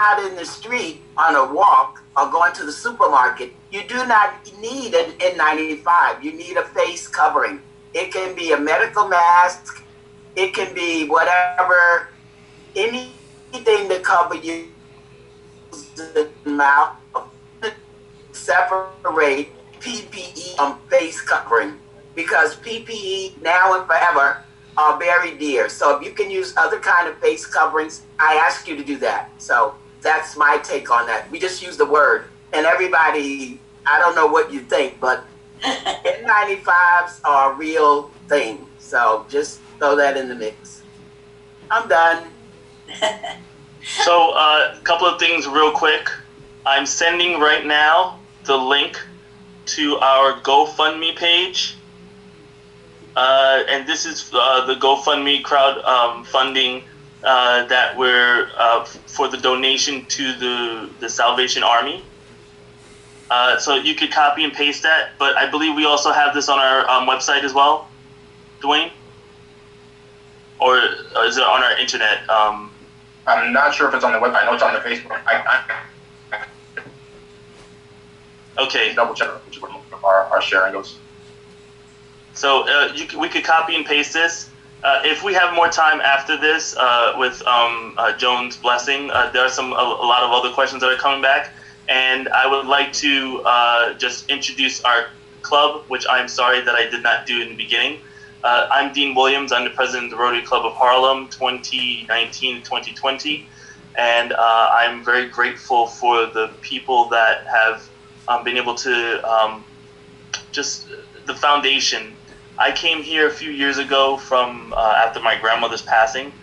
out in the street on a walk or going to the supermarket, you do not need an N95. You need a face covering. It can be a medical mask, It can be whatever, anything to cover your mouth. Separate PPE from face covering, because PPE now and forever are very dear. So if you can use other kind of face coverings, I ask you to do that. So that's my take on that. We just use the word, and everybody, I don't know what you think, but N95s are a real thing. So just throw that in the mix. I'm done. So a couple of things real quick. I'm sending right now the link to our GoFundMe page. And this is the GoFundMe crowd funding that we're for the donation to the Salvation Army. So you could copy and paste that, but I believe we also have this on our website as well, Dwayne? Or is it on our internet? I'm not sure if it's on the web. I know it's on the Facebook. Okay. Double check our sharing goes. So we could copy and paste this. If we have more time after this, with Joan's blessing, there are a lot of other questions that are coming back, and I would like to just introduce our club, which I'm sorry that I did not do in the beginning. I'm Dean Williams. I'm the president of the Rotary Club of Harlem, 2019-2020, and I'm very grateful for the people that have been able to just the foundation. I came here a few years ago from after my grandmother's passing,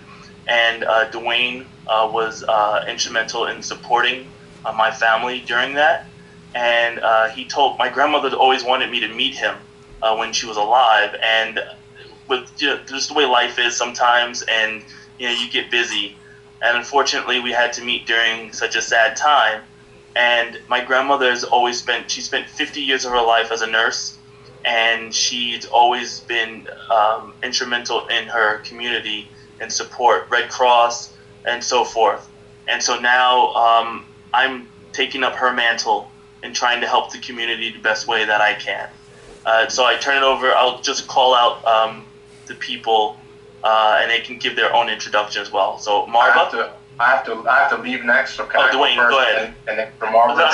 and Dwayne was instrumental in supporting my family during that. And he told my grandmother always wanted me to meet him when she was alive. And with just the way life is sometimes, and you get busy. And unfortunately, we had to meet during such a sad time. And my grandmother has always spent 50 years of her life as a nurse, and she's always been instrumental in her community and support, Red Cross and so forth. And so now I'm taking up her mantle and trying to help the community the best way that I can. So I turn it over. I'll just call out the people, and they can give their own introduction as well. So Marva. I have to leave next. So can I Dwayne, go ahead. And then for Marva.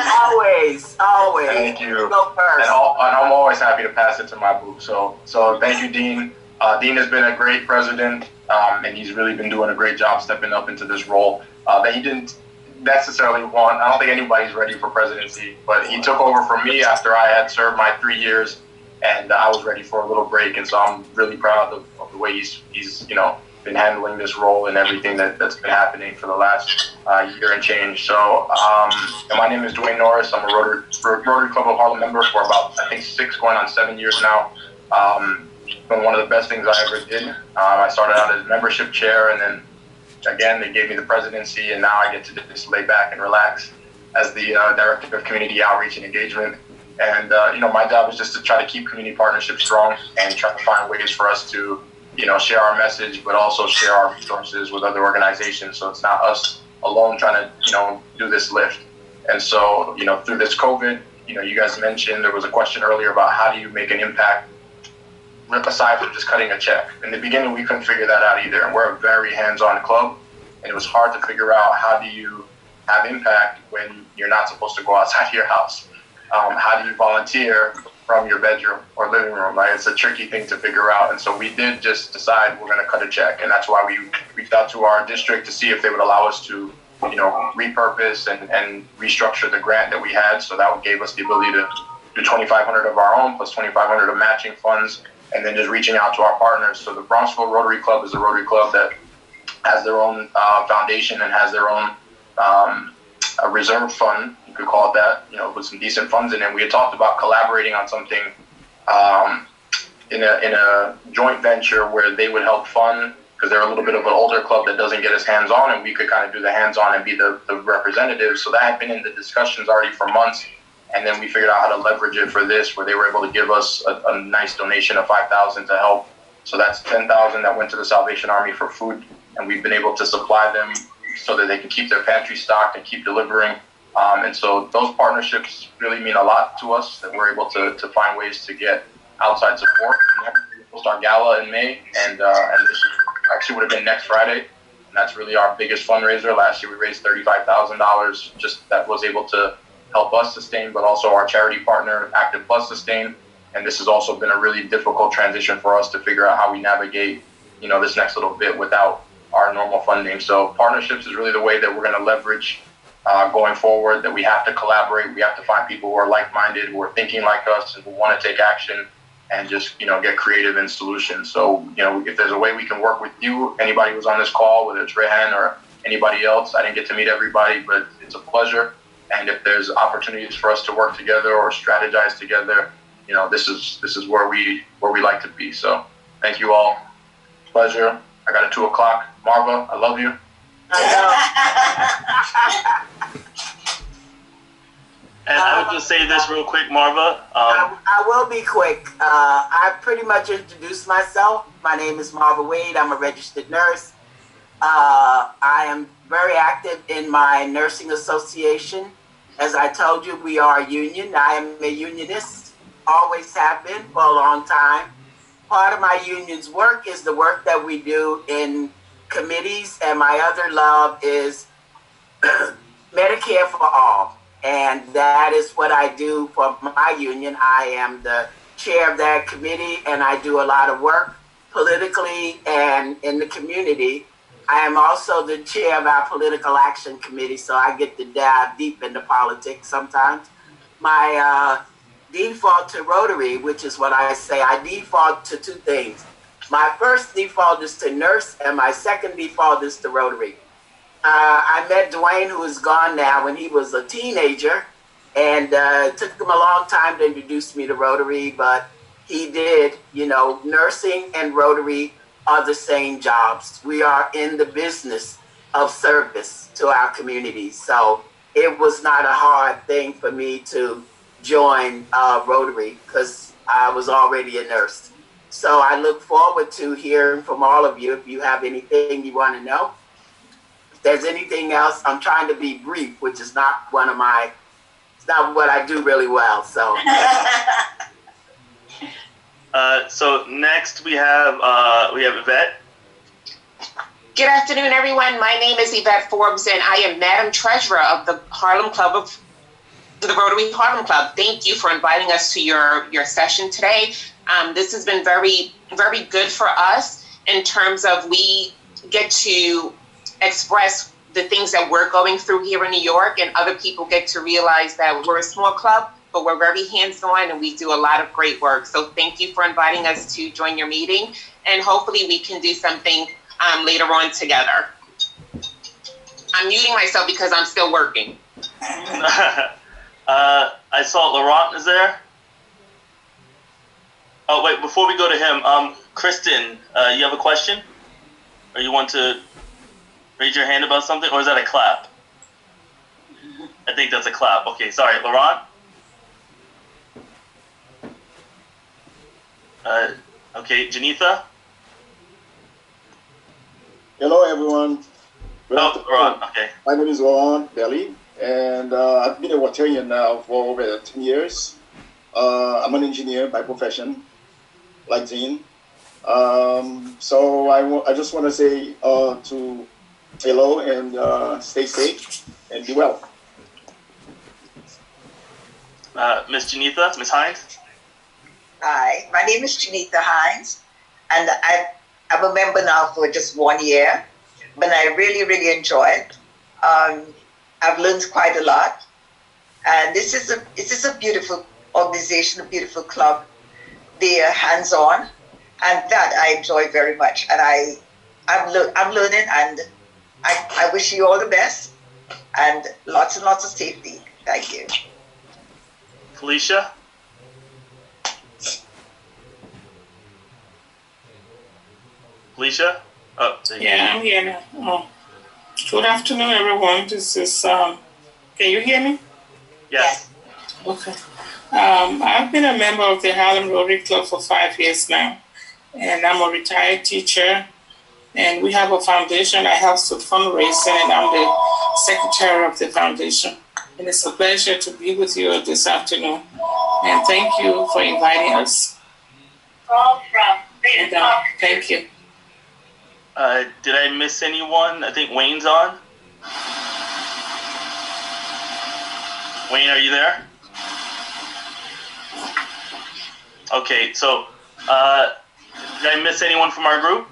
Always. Thank you. Go first. And I'm always happy to pass it to my boo. So thank you, Dean. Dean has been a great president, and he's really been doing a great job stepping up into this role that he didn't necessarily want. I don't think anybody's ready for presidency, but he took over from me after I had served my 3 years, and I was ready for a little break. And so I'm really proud of the way he's been handling this role and everything that's been happening for the last year and change. So and my name is Dwayne Norris. I'm a Rotary Club of Harlem member for about, I think, 6 going on 7 years now. Been one of the best things I ever did. I started out as membership chair, and then again they gave me the presidency, and now I get to just lay back and relax as the director of community outreach and engagement. And my job is just to try to keep community partnerships strong and try to find ways for us to share our message, but also share our resources with other organizations. So it's not us alone trying to, do this lift. And so, through this COVID, you guys mentioned, there was a question earlier about how do you make an impact aside from just cutting a check. In the beginning, we couldn't figure that out either. And we're a very hands-on club, and it was hard to figure out how do you have impact when you're not supposed to go outside your house. How do you volunteer from your bedroom or living room, right? It's a tricky thing to figure out. And so we did just decide we're going to cut a check. And that's why we reached out to our district to see if they would allow us to, repurpose and restructure the grant that we had. So that gave us the ability to do $2,500 of our own plus $2,500 of matching funds, and then just reaching out to our partners. So the Bronxville Rotary Club is a Rotary Club that has their own foundation and has their own a reserve fund, you could call it that, with some decent funds in it. We had talked about collaborating on something in a joint venture where they would help fund, because they're a little bit of an older club that doesn't get as hands-on, and we could kind of do the hands-on and be the representative. So that had been in the discussions already for months, and then we figured out how to leverage it for this, where they were able to give us a nice donation of $5,000 to help. So that's $10,000 that went to the Salvation Army for food, and we've been able to supply them so that they can keep their pantry stocked and keep delivering. And so those partnerships really mean a lot to us, that we're able to find ways to get outside support. host our gala in May, and this actually would have been next Friday. And that's really our biggest fundraiser. Last year we raised $35,000, just that was able to help us sustain, but also our charity partner, Active Plus, sustain. And this has also been a really difficult transition for us to figure out how we navigate, this next little bit without our normal funding. So partnerships is really the way that we're going to leverage going forward, that we have to collaborate. We have to find people who are like-minded, who are thinking like us, and who want to take action and just, get creative in solutions. So, if there's a way we can work with you, anybody who's on this call, whether it's Rehan or anybody else, I didn't get to meet everybody, but it's a pleasure. And if there's opportunities for us to work together or strategize together, this is where we like to be. So thank you all. Pleasure. I got a 2 o'clock. Marva, I love you. And I would just say this real quick, Marva. I will be quick. I pretty much introduced myself. My name is Marva Wade. I'm a registered nurse. I am very active in my nursing association. As I told you, we are a union. I am a unionist, always have been for a long time. Part of my union's work is the work that we do in committees, and my other love is Medicare for all. And that is what I do for my union. I am the chair of that committee, and I do a lot of work politically and in the community. I am also the chair of our political action committee, so I get to dive deep into politics sometimes. My default to Rotary, which is what I say, I default to 2 things. My first default is to nurse, and my second default is to Rotary. I met Dwayne, who is gone now, when he was a teenager, and it took him a long time to introduce me to Rotary, but he did. Nursing and Rotary are the same jobs. We are in the business of service to our communities. So it was not a hard thing for me to join Rotary because I was already a nurse. So I look forward to hearing from all of you if you have anything you want to know. If there's anything else, I'm trying to be brief, which is not it's not what I do really well. So. So next we have Yvette. Good afternoon, everyone. My name is Yvette Forbes, and I am Madam Treasurer of the the Rotary Harlem Club. Thank you for inviting us to your session today. This has been very, very good for us in terms of we get to express the things that we're going through here in New York, and other people get to realize that we're a small club, but we're very hands-on and we do a lot of great work. So thank you for inviting us to join your meeting, and hopefully we can do something later on together. I'm muting myself because I'm still working. I saw Laurent is there. Oh, wait, before we go to him, Kristen, you have a question? Or you want to raise your hand about something? Or is that a clap? I think that's a clap. Okay, sorry. Laurent? Okay, Janitha? Hello, everyone. Laurent, okay. My name is Laurent Belly, and I've been a Rotarian now for over 10 years. I'm an engineer by profession, like Dean. So I just want to say to hello and stay safe and be well. Miss Janitha, Miss Hines? Hi, my name is Janitha Hines, and I'm a member now for just 1 year, but I really, really enjoy it. I've learned quite a lot, and this is a beautiful organization, a beautiful club. They are hands-on, and that I enjoy very much. And I'm learning, and I wish you all the best, and lots of safety. Thank you. Felicia? Felicia? Oh, yeah, I'm here now. Oh. Good afternoon, everyone. This is, can you hear me? Yes. Okay. I've been a member of the Harlem Rotary Club for 5 years now, and I'm a retired teacher, and we have a foundation that helps with fundraising, and I'm the secretary of the foundation. And it's a pleasure to be with you this afternoon, and thank you for inviting us. Call from And, thank you. Did I miss anyone? I think Wayne's on. Wayne, are you there? Okay, so did I miss anyone from our group?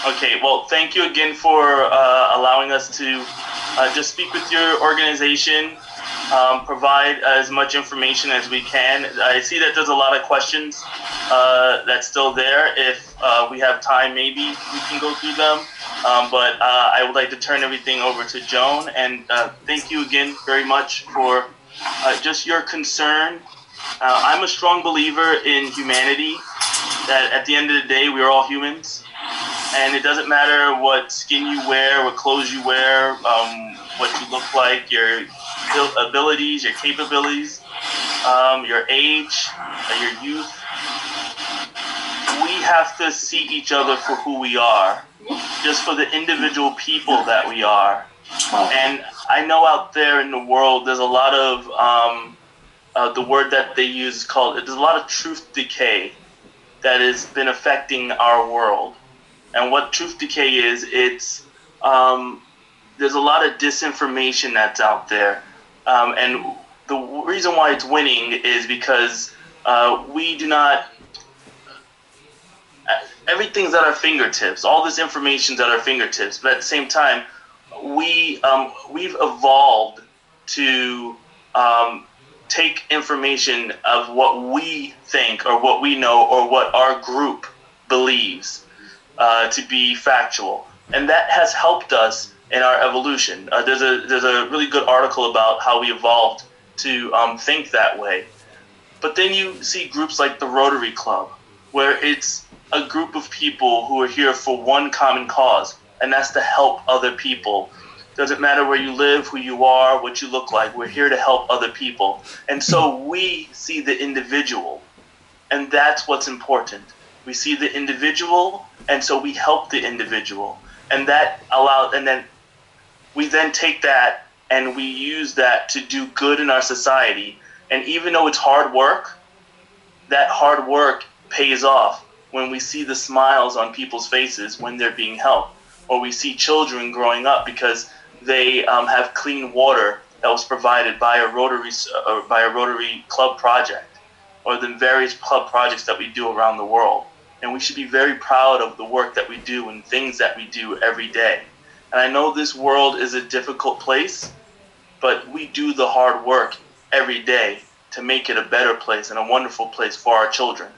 Okay, well, thank you again for allowing us to just speak with your organization, provide as much information as we can. I see that there's a lot of questions that's still there. If we have time, maybe we can go through them. But I would like to turn everything over to Joan. And thank you again very much for just your concern. I'm a strong believer in humanity, that at the end of the day, we are all humans. And it doesn't matter what skin you wear, what clothes you wear, what you look like, your abilities, your capabilities, your age, your youth. We have to see each other for who we are, just for the individual people that we are. And I know out there in the world, there's a lot of, the word that they use is called, there's a lot of truth decay that has been affecting our world. And what truth decay is, it's, there's a lot of disinformation that's out there. And the reason why it's winning is because we do not, everything's at our fingertips. All this information's at our fingertips. But at the same time, we've evolved to take information of what we think or what we know or what our group believes to be factual. And that has helped us in our evolution. There's a really good article about how we evolved to think that way. But then you see groups like the Rotary Club, where it's a group of people who are here for one common cause, and that's to help other people. Doesn't matter where you live, who you are, what you look like. We're here to help other people. And so we see the individual, and that's what's important. We see the individual, and so we help the individual. And that allows, and then we then take that and we use that to do good in our society. And even though it's hard work, that hard work pays off when we see the smiles on people's faces when they're being helped, or we see children growing up because they have clean water that was provided by a Rotary Club project, or the various club projects that we do around the world. And we should be very proud of the work that we do and things that we do every day. And I know this world is a difficult place, but we do the hard work every day to make it a better place and a wonderful place for our children.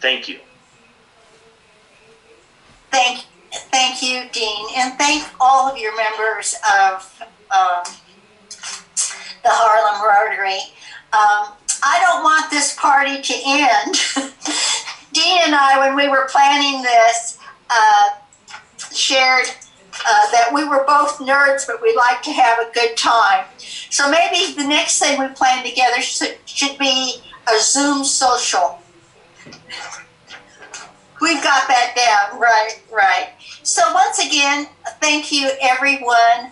Thank you. Thank you, Dean, and thank all of your members of the Harlem Rotary. I don't want this party to end. Dean and I, when we were planning this, shared that we were both nerds, but we like to have a good time. So maybe the next thing we plan together should be a Zoom social. We've got that down, right. So once again, thank you everyone.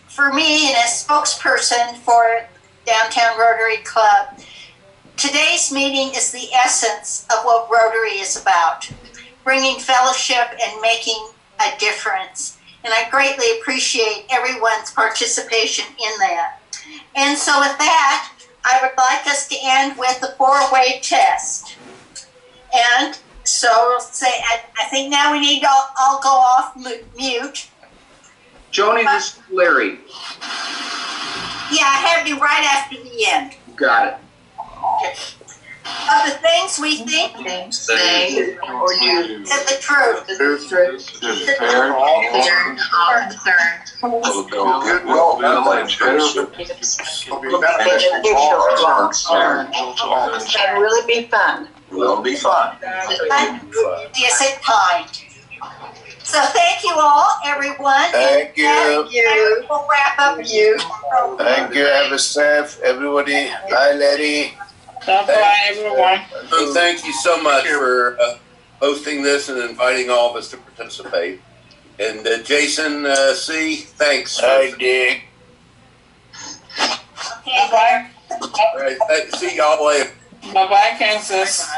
For me, and as spokesperson for Downtown Rotary Club, today's meeting is the essence of what Rotary is about, bringing fellowship and making a difference. And I greatly appreciate everyone's participation in that. And so with that, I would like us to end with the 4-way test. And so we'll say, I think now we need to all go off mute. Joni, this is Larry. Yeah, I have you right after the end. Got it. Okay. Of the things we think, say, or do, is the truth. And will it be fun? Will be fun. Yes, it kind. So thank you all, everyone. Thank you. And we'll wrap up you. Thank you, have a staff, everybody. Bye, Larry. Bye, everyone. And thank you so much for hosting this and inviting all of us to participate. And Jason C., thanks. Hi, Dick. Okay, bye. All right, see y'all later. Bye-bye, Kansas.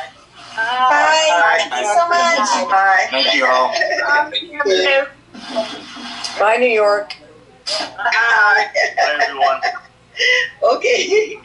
Bye. Thank you so much. Bye. Thank you all. Thank you. Bye, New York. Bye. Bye, everyone. Okay.